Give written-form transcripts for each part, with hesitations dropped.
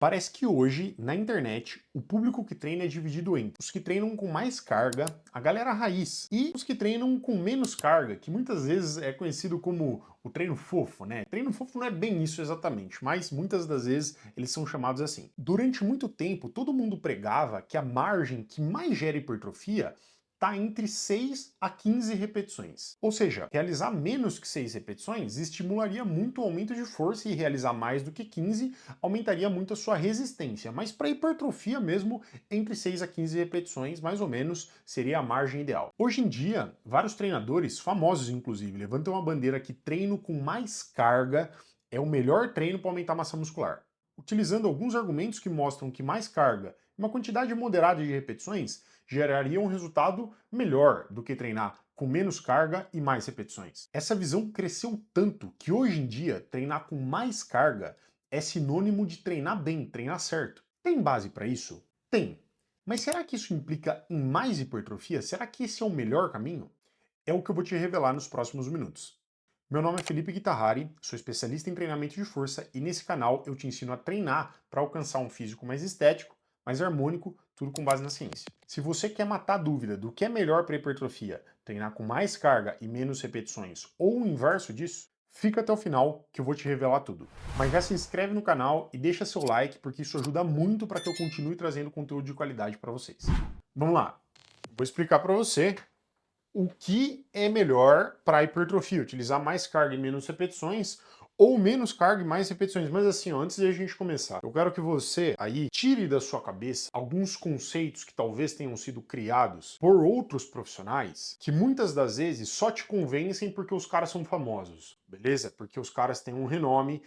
Parece que hoje, na internet, o público que treina é dividido entre os que treinam com mais carga, a galera raiz, e os que treinam com menos carga, que muitas vezes é conhecido como o treino fofo, né? Treino fofo não é bem isso exatamente, mas muitas das vezes eles são chamados assim. Durante muito tempo, todo mundo pregava que a margem que mais gera hipertrofia está entre 6 a 15 repetições. Ou seja, realizar menos que 6 repetições estimularia muito o aumento de força e realizar mais do que 15 aumentaria muito a sua resistência. Mas para hipertrofia mesmo, entre 6 a 15 repetições, mais ou menos, seria a margem ideal. Hoje em dia, vários treinadores, famosos inclusive, levantam a bandeira que treino com mais carga é o melhor treino para aumentar a massa muscular. Utilizando alguns argumentos que mostram que mais carga e uma quantidade moderada de repetições geraria um resultado melhor do que treinar com menos carga e mais repetições. Essa visão cresceu tanto que hoje em dia treinar com mais carga é sinônimo de treinar bem, treinar certo. Tem base para isso? Tem. Mas será que isso implica em mais hipertrofia? Será que esse é o melhor caminho? É o que eu vou te revelar nos próximos minutos. Meu nome é Felipe Guitarrari, sou especialista em treinamento de força e nesse canal eu te ensino a treinar para alcançar um físico mais estético, mais harmônico, tudo com base na ciência. Se você quer matar a dúvida do que é melhor para hipertrofia, treinar com mais carga e menos repetições, ou o inverso disso, fica até o final que eu vou te revelar tudo. Mas já se inscreve no canal e deixa seu like porque isso ajuda muito para que eu continue trazendo conteúdo de qualidade para vocês. Vamos lá, vou explicar para você o que é melhor para hipertrofia, utilizar mais carga e menos repetições ou menos carga e mais repetições. Mas assim, ó, antes de a gente começar, eu quero que você aí tire da sua cabeça alguns conceitos que talvez tenham sido criados por outros profissionais que muitas das vezes só te convencem porque os caras são famosos, beleza? Porque os caras têm um renome,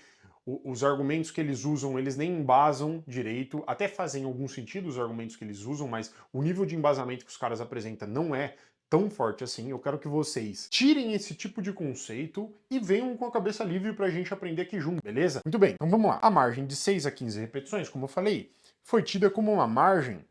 os argumentos que eles usam, eles nem embasam direito, até fazem algum sentido os argumentos que eles usam, mas o nível de embasamento que os caras apresentam não é tão forte assim. Eu quero que vocês tirem esse tipo de conceito e venham com a cabeça livre pra gente aprender aqui junto, beleza? Muito bem, então vamos lá. A margem de 6 a 15 repetições, como eu falei, foi tida como uma margem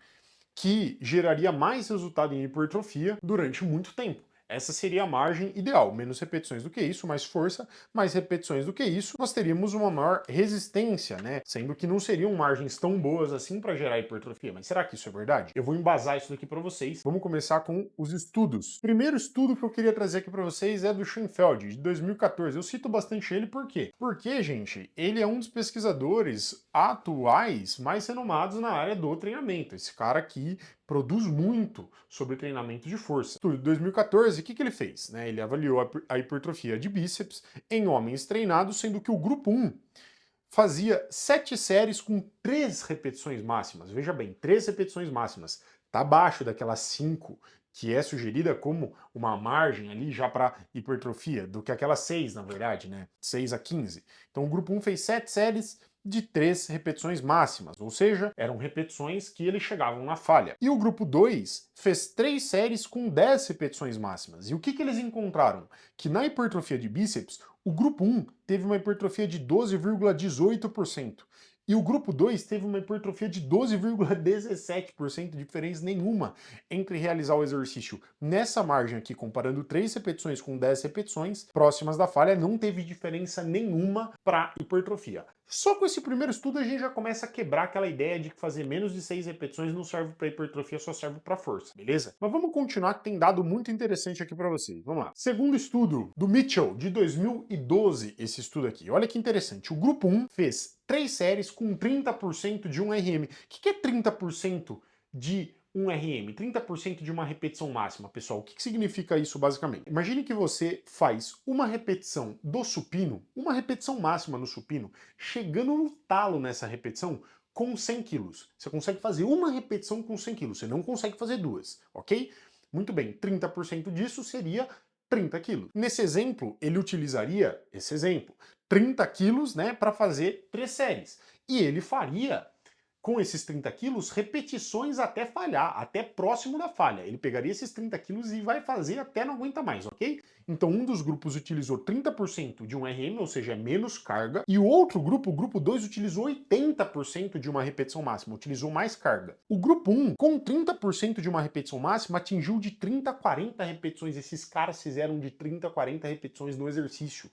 que geraria mais resultado em hipertrofia durante muito tempo. Essa seria a margem ideal. Menos repetições do que isso, mais força, mais repetições do que isso, nós teríamos uma maior resistência, né? Sendo que não seriam margens tão boas assim para gerar hipertrofia. Mas será que isso é verdade? Eu vou embasar isso daqui para vocês. Vamos começar com os estudos. O primeiro estudo que eu queria trazer aqui para vocês é do Schoenfeld, de 2014. Eu cito bastante ele por quê? Porque, gente, ele é um dos pesquisadores atuais mais renomados na área do treinamento. Esse cara aqui produz muito sobre treinamento de força. Em 2014, o que ele fez? Ele avaliou a hipertrofia de bíceps em homens treinados, sendo que o grupo 1 fazia 7 séries com 3 repetições máximas. Veja bem, 3 repetições máximas. Está abaixo daquelas 5 que é sugerida como uma margem ali já para hipertrofia, do que aquelas 6, na verdade, né? 6 a 15. Então o grupo 1 fez 7 séries de 3 repetições máximas, ou seja, eram repetições que eles chegavam na falha. E o grupo 2 fez 3 séries com 10 repetições máximas. E o que eles encontraram? Que na hipertrofia de bíceps, o grupo 1 teve uma hipertrofia de 12,18%. E o grupo 2 teve uma hipertrofia de 12,17%, diferença nenhuma entre realizar o exercício nessa margem aqui, comparando 3 repetições com 10 repetições próximas da falha, não teve diferença nenhuma para hipertrofia. Só com esse primeiro estudo a gente já começa a quebrar aquela ideia de que fazer menos de 6 repetições não serve para hipertrofia, só serve para força, beleza? Mas vamos continuar que tem dado muito interessante aqui para vocês. Vamos lá. Segundo estudo do Mitchell, de 2012, esse estudo aqui. Olha que interessante. O grupo 1 fez 3 séries com 30% de 1 RM. O que é 30% de 1 RM? 30% de uma repetição máxima, pessoal. O que significa isso basicamente? Imagine que você faz uma repetição do supino, uma repetição máxima no supino, chegando no talo nessa repetição com 100 quilos. Você consegue fazer uma repetição com 100 quilos, você não consegue fazer duas, ok? Muito bem, 30% disso seria 30 quilos. Nesse exemplo, ele utilizaria, esse exemplo, 30 quilos, né, para fazer 3 séries. E ele faria com esses 30 quilos, repetições até falhar, até próximo da falha. Ele pegaria esses 30 quilos e vai fazer até não aguenta mais, ok? Então um dos grupos utilizou 30% de 1 RM, ou seja, menos carga, e o outro grupo, o grupo 2, utilizou 80% de uma repetição máxima, utilizou mais carga. O grupo 1, com 30% de uma repetição máxima, atingiu de 30 a 40 repetições. Esses caras fizeram de 30 a 40 repetições no exercício.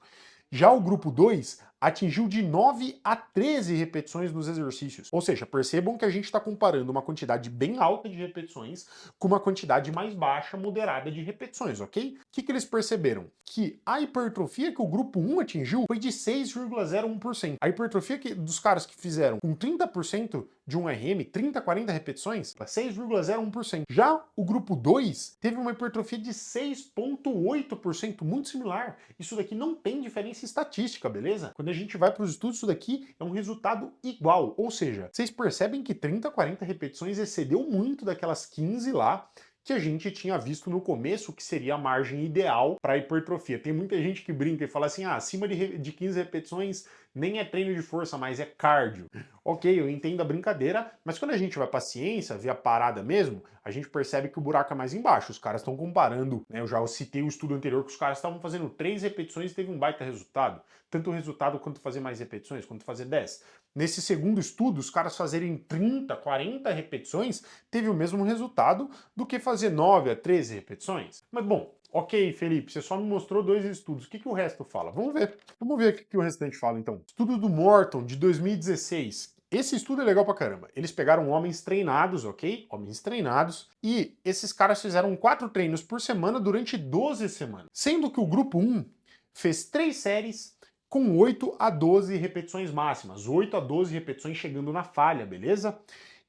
Já o grupo 2 atingiu de 9 a 13 repetições nos exercícios. Ou seja, percebam que a gente está comparando uma quantidade bem alta de repetições com uma quantidade mais baixa, moderada de repetições, ok? O que eles perceberam? Que a hipertrofia que o grupo 1 atingiu foi de 6,01%. A hipertrofia dos caras que fizeram com 30% de um RM, 30, 40 repetições, 6,01%. Já o grupo 2 teve uma hipertrofia de 6,8%, muito similar. Isso daqui não tem diferença estatística, beleza? Quando a gente vai para os estudos, isso daqui é um resultado igual. Ou seja, vocês percebem que 30, 40 repetições excedeu muito daquelas 15 lá que a gente tinha visto no começo que seria a margem ideal para hipertrofia. Tem muita gente que brinca e fala assim, acima de 15 repetições nem é treino de força, mas é cardio. Ok, eu entendo a brincadeira, mas quando a gente vai para a ciência, ver a parada mesmo, a gente percebe que o buraco é mais embaixo. Os caras estão comparando, né? Eu já citei o estudo anterior que os caras estavam fazendo 3 repetições e teve um baita resultado. Tanto o resultado quanto fazer mais repetições, quanto fazer 10. Nesse segundo estudo, os caras fazerem 30, 40 repetições, teve o mesmo resultado do que fazer 9 a 13 repetições. Mas bom, ok, Felipe, você só me mostrou 2 estudos. O que o resto fala? Vamos ver. Vamos ver o que o restante fala, então. Estudo do Morton, de 2016. Esse estudo é legal pra caramba. Eles pegaram homens treinados, ok? Homens treinados. E esses caras fizeram 4 treinos por semana durante 12 semanas. Sendo que o grupo 1 fez 3 séries com 8 a 12 repetições máximas. 8 a 12 repetições chegando na falha, beleza?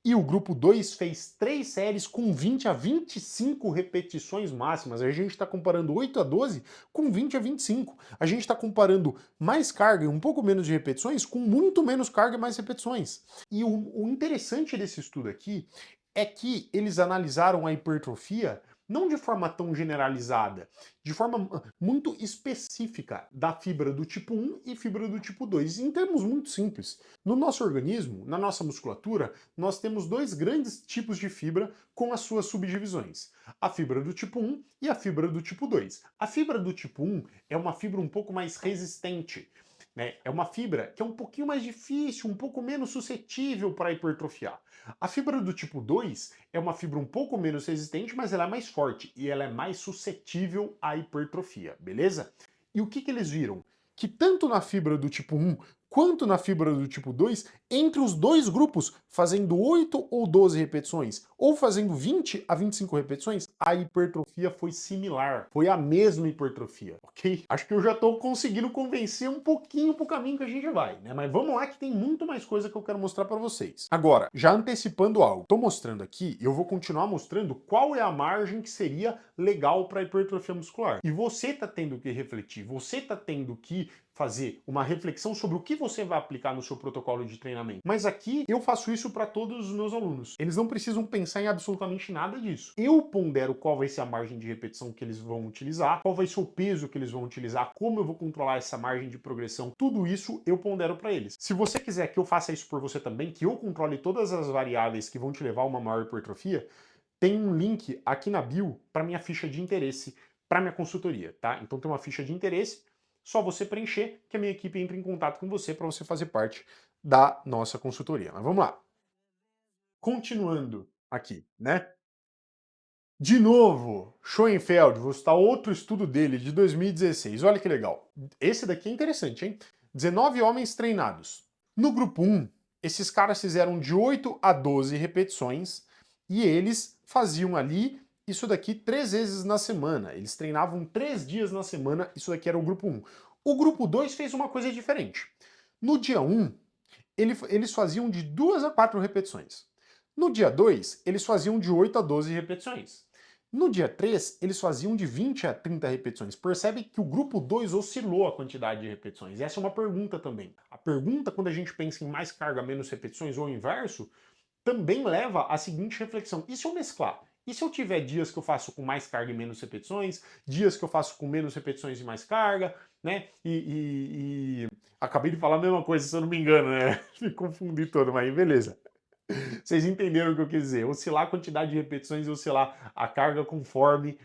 E o grupo 2 fez 3 séries com 20 a 25 repetições máximas. A gente está comparando 8 a 12 com 20 a 25. A gente está comparando mais carga e um pouco menos de repetições com muito menos carga e mais repetições. E o interessante desse estudo aqui é que eles analisaram a hipertrofia não de forma tão generalizada, de forma muito específica da fibra do tipo 1 e fibra do tipo 2, em termos muito simples. No nosso organismo, na nossa musculatura, nós temos 2 grandes tipos de fibra com as suas subdivisões. A fibra do tipo 1 e a fibra do tipo 2. A fibra do tipo 1 é uma fibra um pouco mais resistente, né? É uma fibra que é um pouquinho mais difícil, um pouco menos suscetível para hipertrofiar. A fibra do tipo 2 é uma fibra um pouco menos resistente, mas ela é mais forte e ela é mais suscetível à hipertrofia, beleza? E o que eles viram? Que tanto na fibra do tipo 1 quanto na fibra do tipo 2, entre os 2 grupos, fazendo 8 ou 12 repetições, ou fazendo 20 a 25 repetições, a hipertrofia foi similar. Foi a mesma hipertrofia, ok? Acho que eu já estou conseguindo convencer um pouquinho pro caminho que a gente vai, né? Mas vamos lá que tem muito mais coisa que eu quero mostrar para vocês. Agora, já antecipando algo, estou mostrando aqui, eu vou continuar mostrando qual é a margem que seria legal para hipertrofia muscular. E você tá tendo que refletir, você tá tendo que fazer uma reflexão sobre o que você vai aplicar no seu protocolo de treinamento. Mas aqui eu faço isso para todos os meus alunos. Eles não precisam pensar em absolutamente nada disso. Eu pondero qual vai ser a margem de repetição que eles vão utilizar, qual vai ser o peso que eles vão utilizar, como eu vou controlar essa margem de progressão. Tudo isso eu pondero para eles. Se você quiser que eu faça isso por você também, que eu controle todas as variáveis que vão te levar a uma maior hipertrofia, tem um link aqui na bio para minha ficha de interesse, para minha consultoria, tá? Então tem uma ficha de interesse, só você preencher que a minha equipe entra em contato com você para você fazer parte da nossa consultoria. Mas vamos lá. Continuando aqui, né? De novo, Schoenfeld, vou citar outro estudo dele de 2016. Olha que legal. Esse daqui é interessante, hein? 19 homens treinados. No grupo 1, esses caras fizeram de 8 a 12 repetições e eles faziam ali isso daqui 3 vezes na semana. Eles treinavam 3 dias na semana, isso daqui era o grupo 1. O grupo 2 fez uma coisa diferente. No dia 1, eles faziam de 2 a 4 repetições. No dia 2, eles faziam de 8 a 12 repetições. No dia 3, eles faziam de 20 a 30 repetições. Percebe que o grupo 2 oscilou a quantidade de repetições. Essa é uma pergunta também. A pergunta, quando a gente pensa em mais carga, menos repetições, ou o inverso, também leva à seguinte reflexão. E se eu mesclar? E se eu tiver dias que eu faço com mais carga e menos repetições, dias que eu faço com menos repetições e mais carga, né? Acabei de falar a mesma coisa, se eu não me engano, né? Me confundi todo, mas beleza. Vocês entenderam o que eu quis dizer? Oscilar a quantidade de repetições e oscilar a carga conforme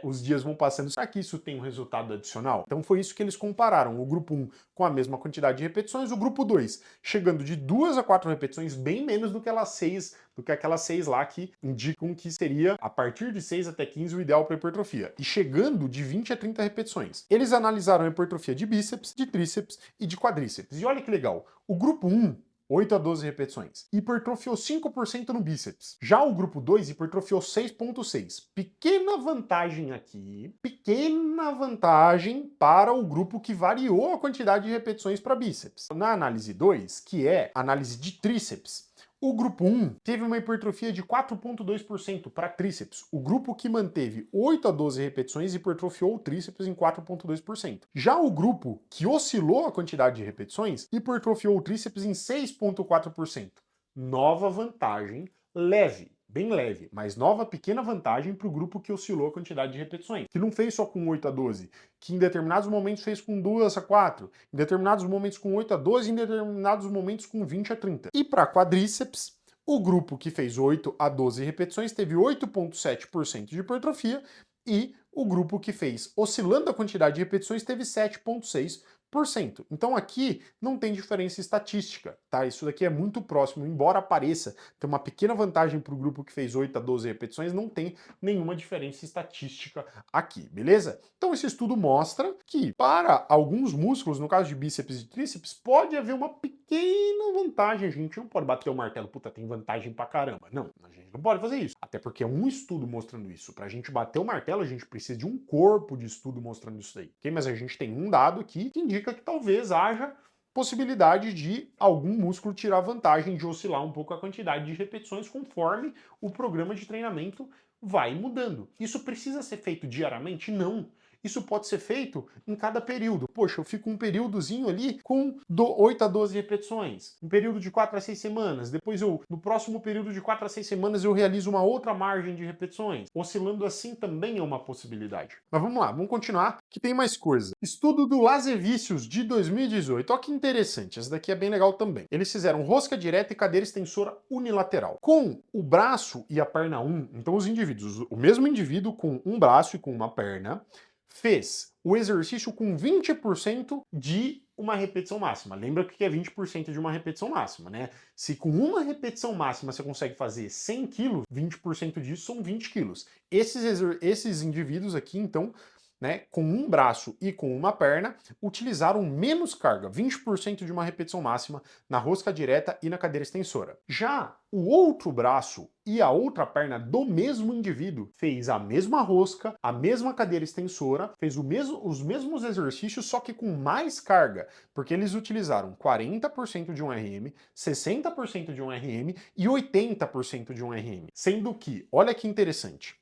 os dias vão passando. Será que isso tem um resultado adicional? Então foi isso que eles compararam. O grupo 1 com a mesma quantidade de repetições, o grupo 2 chegando de 2 a 4 repetições, bem menos do que aquelas 6 lá que indicam que seria a partir de 6 até 15 o ideal para hipertrofia. E chegando de 20 a 30 repetições. Eles analisaram a hipertrofia de bíceps, de tríceps e de quadríceps. E olha que legal, o grupo 1 8 a 12 repetições. Hipertrofiou 5% no bíceps. Já o grupo 2 hipertrofiou 6,6%. Pequena vantagem aqui, pequena vantagem para o grupo que variou a quantidade de repetições para bíceps. Na análise 2, que é análise de tríceps, o grupo 1 teve uma hipertrofia de 4,2% para tríceps. O grupo que manteve 8 a 12 repetições hipertrofiou o tríceps em 4,2%. Já o grupo que oscilou a quantidade de repetições hipertrofiou o tríceps em 6,4%. Nova vantagem leve, bem leve, mas nova pequena vantagem para o grupo que oscilou a quantidade de repetições, que não fez só com 8 a 12, que em determinados momentos fez com 2 a 4, em determinados momentos com 8 a 12, em determinados momentos com 20 a 30. E para quadríceps, o grupo que fez 8 a 12 repetições teve 8,7% de hipertrofia e o grupo que fez oscilando a quantidade de repetições teve 7,6%. Então aqui não tem diferença estatística, tá? Isso daqui é muito próximo, embora pareça ter uma pequena vantagem para o grupo que fez 8 a 12 repetições, não tem nenhuma diferença estatística aqui, beleza? Então esse estudo mostra que para alguns músculos, no caso de bíceps e tríceps, pode haver uma pequena vantagem. A gente não pode bater o martelo, puta, tem vantagem pra caramba. Não, a gente não pode fazer isso. Até porque é um estudo mostrando isso. Pra gente bater o martelo, a gente precisa de um corpo de estudo mostrando isso daí. Okay? Mas a gente tem um dado aqui que indica que talvez haja possibilidade de algum músculo tirar vantagem de oscilar um pouco a quantidade de repetições conforme o programa de treinamento vai mudando. Isso precisa ser feito diariamente? Não. Isso pode ser feito em cada período. Poxa, eu fico um períodozinho ali com 8 a 12 repetições. Um período de 4 a 6 semanas. Depois no próximo período de 4 a 6 semanas eu realizo uma outra margem de repetições. Oscilando assim também é uma possibilidade. Mas vamos lá, vamos continuar, que tem mais coisa. Estudo do Lazevícios de 2018. Olha que interessante, essa daqui é bem legal também. Eles fizeram rosca direta e cadeira extensora unilateral. Com o braço e a perna 1, então os indivíduos, o mesmo indivíduo com um braço e com uma perna, fez o exercício com 20% de uma repetição máxima. Lembra que é 20% de uma repetição máxima, né? Se com uma repetição máxima você consegue fazer 100 quilos, 20% disso são 20 quilos. Esses indivíduos aqui, então, né, com um braço e com uma perna, utilizaram menos carga, 20% de uma repetição máxima, na rosca direta e na cadeira extensora. Já o outro braço e a outra perna do mesmo indivíduo fez a mesma rosca, a mesma cadeira extensora, fez os mesmos exercícios, só que com mais carga, porque eles utilizaram 40% de um RM, 60% de um RM e 80% de um RM. Sendo que, olha que interessante,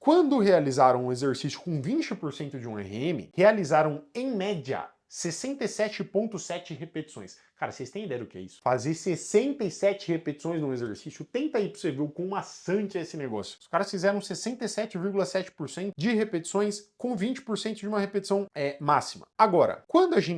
quando realizaram um exercício com 20% de um RM, realizaram, em média, 67,7 repetições. Cara, vocês têm ideia do que é isso? Fazer 67 repetições num exercício, tenta aí pra você ver o quão maçante é esse negócio. Os caras fizeram 67,7% de repetições com 20% de uma repetição máxima. Agora, quando os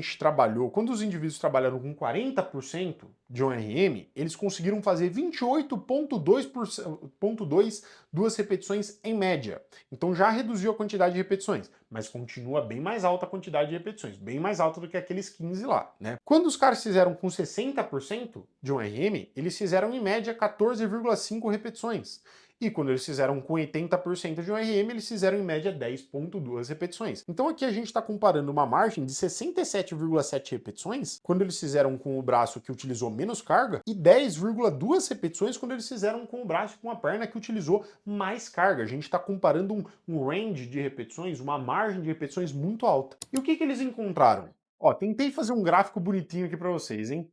indivíduos trabalharam com 40% de um RM, eles conseguiram fazer 28,2 duas repetições em média. Então já reduziu a quantidade de repetições, mas continua bem mais alta a quantidade de repetições, bem mais alta do que aqueles 15 lá, né? Quando os caras fizeram com 60% de um RM, eles fizeram em média 14,5 repetições. E quando eles fizeram com 80% de um RM, eles fizeram em média 10,2 repetições. Então aqui a gente está comparando uma margem de 67,7 repetições, quando eles fizeram com o braço que utilizou menos carga, e 10,2 repetições quando eles fizeram com o braço e com a perna que utilizou mais carga. A gente está comparando um range de repetições, uma margem de repetições muito alta. E o que eles encontraram? Ó, tentei fazer um gráfico bonitinho aqui para vocês, hein?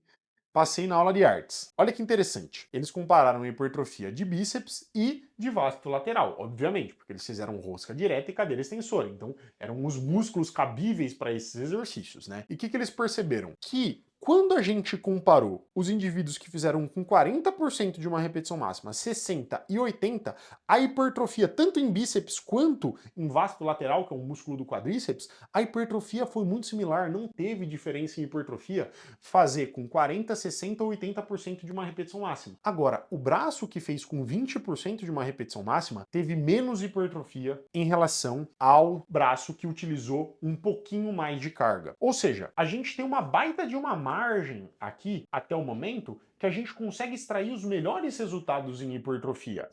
Passei na aula de artes. Olha que interessante. Eles compararam a hipertrofia de bíceps e de vasto lateral, obviamente, porque eles fizeram rosca direta e cadeira extensora. Então, eram os músculos cabíveis para esses exercícios, né? E o que eles perceberam? Que Quando a gente comparou os indivíduos que fizeram com 40% de uma repetição máxima, 60 e 80, a hipertrofia tanto em bíceps quanto em vasto lateral, que é o músculo do quadríceps, a hipertrofia foi muito similar, não teve diferença em hipertrofia fazer com 40, 60 ou 80% de uma repetição máxima. Agora, o braço que fez com 20% de uma repetição máxima teve menos hipertrofia em relação ao braço que utilizou um pouquinho mais de carga. Ou seja, a gente tem uma baita de uma margem aqui, até o momento, que a gente consegue extrair os melhores resultados em hipertrofia.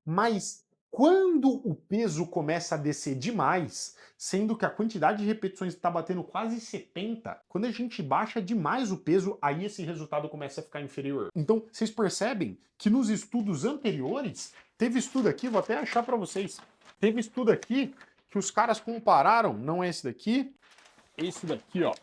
Mas quando o peso começa a descer demais, sendo que a quantidade de repetições está batendo quase 70, quando a gente baixa demais o peso, aí esse resultado começa a ficar inferior. Então, vocês percebem que nos estudos anteriores, teve estudo aqui, vou até achar para vocês, teve estudo aqui que os caras compararam, não é esse daqui, esse daqui, ó.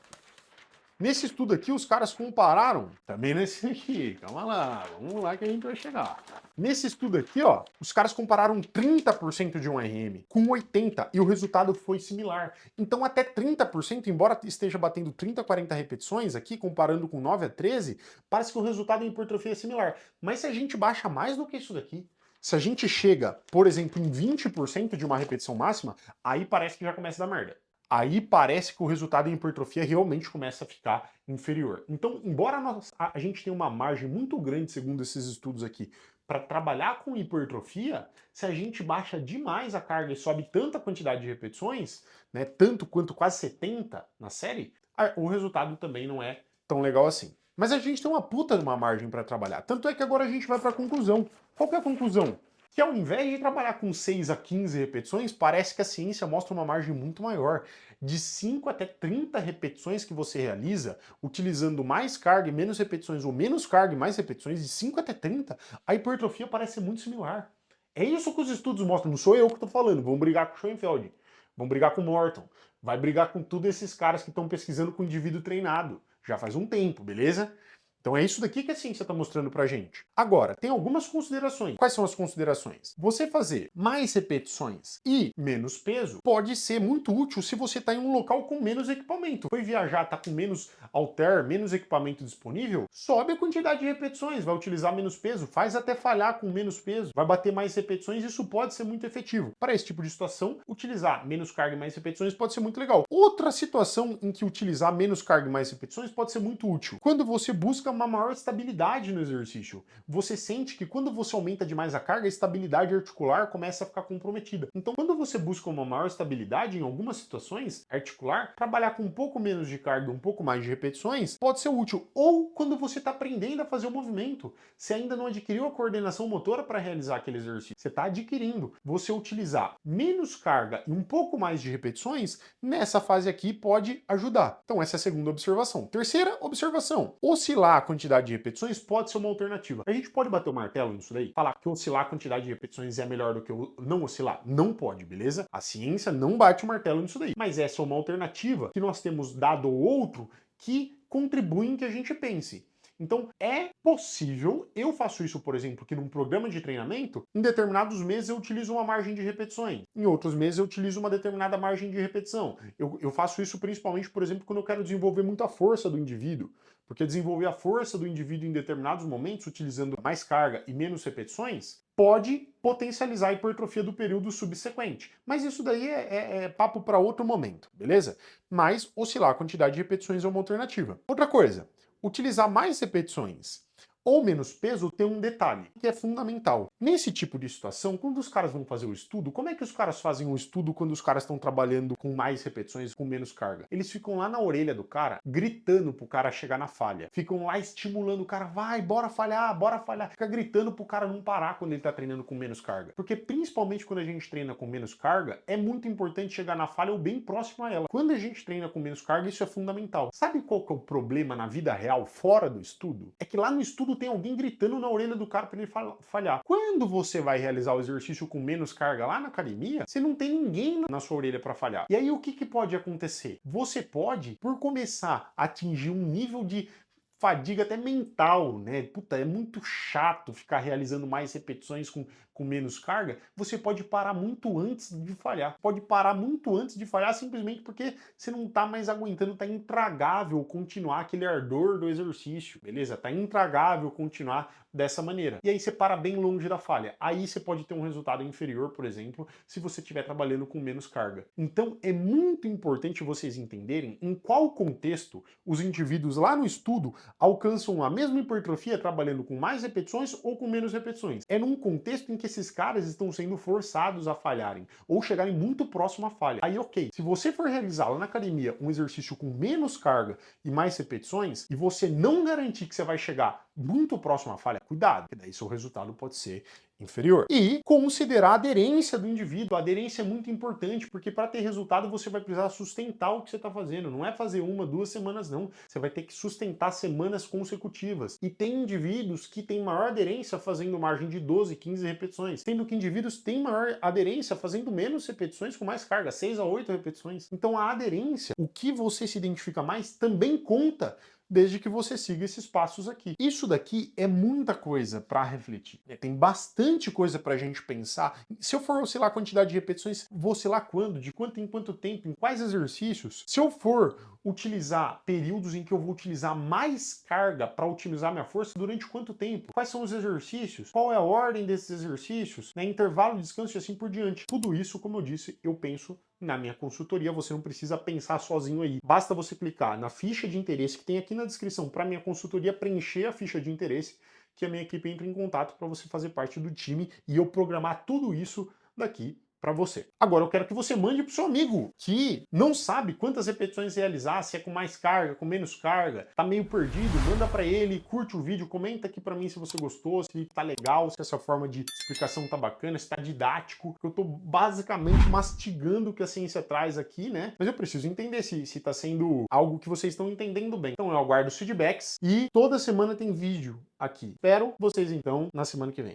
Nesse estudo aqui, os caras compararam, também nesse aqui, calma lá, vamos lá que a gente vai chegar. Nesse estudo aqui, ó, os caras compararam 30% de um RM com 80% e o resultado foi similar. Então até 30%, embora esteja batendo 30, 40 repetições aqui, comparando com 9 a 13, parece que o resultado em hipertrofia é similar. Mas se a gente baixa mais do que isso daqui, se a gente chega, por exemplo, em 20% de uma repetição máxima, aí parece que já começa a dar merda. Aí parece que o resultado em hipertrofia realmente começa a ficar inferior. Então, embora a gente tenha uma margem muito grande, segundo esses estudos aqui, para trabalhar com hipertrofia, se a gente baixa demais a carga e sobe tanta quantidade de repetições, né, tanto quanto quase 70 na série, o resultado também não é tão legal assim. Mas a gente tem uma puta de uma margem para trabalhar. Tanto é que agora a gente vai para a conclusão. Qual que é a conclusão? Que ao invés de trabalhar com 6 a 15 repetições, parece que a ciência mostra uma margem muito maior. De 5 até 30 repetições que você realiza, utilizando mais carga e menos repetições, ou menos carga e mais repetições, de 5 até 30, a hipertrofia parece ser muito similar. É isso que os estudos mostram, não sou eu que estou falando. Vão brigar com o Schoenfeld, vão brigar com o Morton, vai brigar com todos esses caras que estão pesquisando com o indivíduo treinado. Já faz um tempo, beleza? Então é isso daqui que a ciência está mostrando pra gente. Agora, tem algumas considerações. Quais são as considerações? Você fazer mais repetições e menos peso pode ser muito útil se você está em um local com menos equipamento. Foi viajar, está com menos halter, menos equipamento disponível, sobe a quantidade de repetições, vai utilizar menos peso, faz até falhar com menos peso, vai bater mais repetições, isso pode ser muito efetivo. Para esse tipo de situação, utilizar menos carga e mais repetições pode ser muito legal. Outra situação em que utilizar menos carga e mais repetições pode ser muito útil. Quando você busca uma maior estabilidade no exercício. Você sente que quando você aumenta demais a carga, a estabilidade articular começa a ficar comprometida. Então, quando você busca uma maior estabilidade em algumas situações articular, trabalhar com um pouco menos de carga, um pouco mais de repetições, pode ser útil. Ou quando você está aprendendo a fazer o movimento, você ainda não adquiriu a coordenação motora para realizar aquele exercício. Você está adquirindo. Você utilizar menos carga e um pouco mais de repetições, nessa fase aqui pode ajudar. Então, essa é a segunda observação. Terceira observação, oscilar a quantidade de repetições pode ser uma alternativa. A gente pode bater o martelo nisso daí? Falar que oscilar a quantidade de repetições é melhor do que não oscilar? Não pode, beleza? A ciência não bate o martelo nisso daí. Mas essa é uma alternativa que nós temos dado ou outro que contribuem que a gente pense. Então, é possível, eu faço isso, por exemplo, que num programa de treinamento, em determinados meses eu utilizo uma margem de repetições, em outros meses eu utilizo uma determinada margem de repetição. Eu faço isso principalmente, por exemplo, quando eu quero desenvolver muito a força do indivíduo, porque desenvolver a força do indivíduo em determinados momentos, utilizando mais carga e menos repetições, pode potencializar a hipertrofia do período subsequente. Mas isso daí é papo para outro momento, beleza? Mas oscilar a quantidade de repetições é uma alternativa. Outra coisa, utilizar mais repetições ou menos peso tem um detalhe que é fundamental. Nesse tipo de situação, quando os caras vão fazer o estudo, como é que os caras fazem o estudo quando os caras estão trabalhando com mais repetições, com menos carga? Eles ficam lá na orelha do cara, gritando pro cara chegar na falha. Ficam lá estimulando o cara, vai, bora falhar, bora falhar. Fica gritando pro cara não parar quando ele tá treinando com menos carga. Porque principalmente quando a gente treina com menos carga, é muito importante chegar na falha ou bem próximo a ela. Quando a gente treina com menos carga, isso é fundamental. Sabe qual que é o problema na vida real, fora do estudo? É que lá no estudo tem alguém gritando na orelha do cara para ele falhar. Quando você vai realizar o exercício com menos carga lá na academia, você não tem ninguém na sua orelha para falhar. E aí o que pode acontecer? Você pode, por começar a atingir um nível de fadiga até mental, né? Puta, é muito chato ficar realizando mais repetições com menos carga. Você pode parar muito antes de falhar. Pode parar muito antes de falhar simplesmente porque você não tá mais aguentando, tá intragável continuar aquele ardor do exercício, beleza? Tá intragável continuar dessa maneira. E aí você para bem longe da falha. Aí você pode ter um resultado inferior, por exemplo, se você estiver trabalhando com menos carga. Então é muito importante vocês entenderem em qual contexto os indivíduos lá no estudo alcançam a mesma hipertrofia trabalhando com mais repetições ou com menos repetições. É num contexto em que esses caras estão sendo forçados a falharem ou chegarem muito próximo à falha. Aí, ok, se você for realizar lá na academia um exercício com menos carga e mais repetições e você não garantir que você vai chegar muito próximo à falha, cuidado, porque daí seu resultado pode ser inferior. E considerar a aderência do indivíduo. A aderência é muito importante, porque para ter resultado você vai precisar sustentar o que você está fazendo. Não é fazer uma, 2 semanas, não. Você vai ter que sustentar semanas consecutivas. E tem indivíduos que têm maior aderência fazendo margem de 12, 15 repetições, sendo que indivíduos têm maior aderência fazendo menos repetições com mais carga, 6 a 8 repetições. Então a aderência, o que você se identifica mais, também conta, desde que você siga esses passos aqui. Isso daqui é muita coisa para refletir. Tem bastante coisa para a gente pensar. Se eu for oscilar a quantidade de repetições, vou oscilar quando? De quanto em quanto tempo? Em quais exercícios? Se eu for utilizar períodos em que eu vou utilizar mais carga para otimizar minha força, durante quanto tempo? Quais são os exercícios? Qual é a ordem desses exercícios? Né? Intervalo de descanso e assim por diante. Tudo isso, como eu disse, eu penso na minha consultoria. Você não precisa pensar sozinho aí. Basta você clicar na ficha de interesse que tem aqui na descrição para minha consultoria, preencher a ficha de interesse, que a minha equipe entra em contato para você fazer parte do time e eu programar tudo isso daqui para você. Agora eu quero que você mande pro seu amigo que não sabe quantas repetições realizar, se é com mais carga, com menos carga, tá meio perdido, manda para ele, curte o vídeo, comenta aqui para mim se você gostou, se tá legal, se essa forma de explicação tá bacana, se tá didático. Eu tô basicamente mastigando o que a ciência traz aqui, né? Mas eu preciso entender se tá sendo algo que vocês estão entendendo bem. Então eu aguardo os feedbacks e toda semana tem vídeo aqui. Espero vocês então na semana que vem.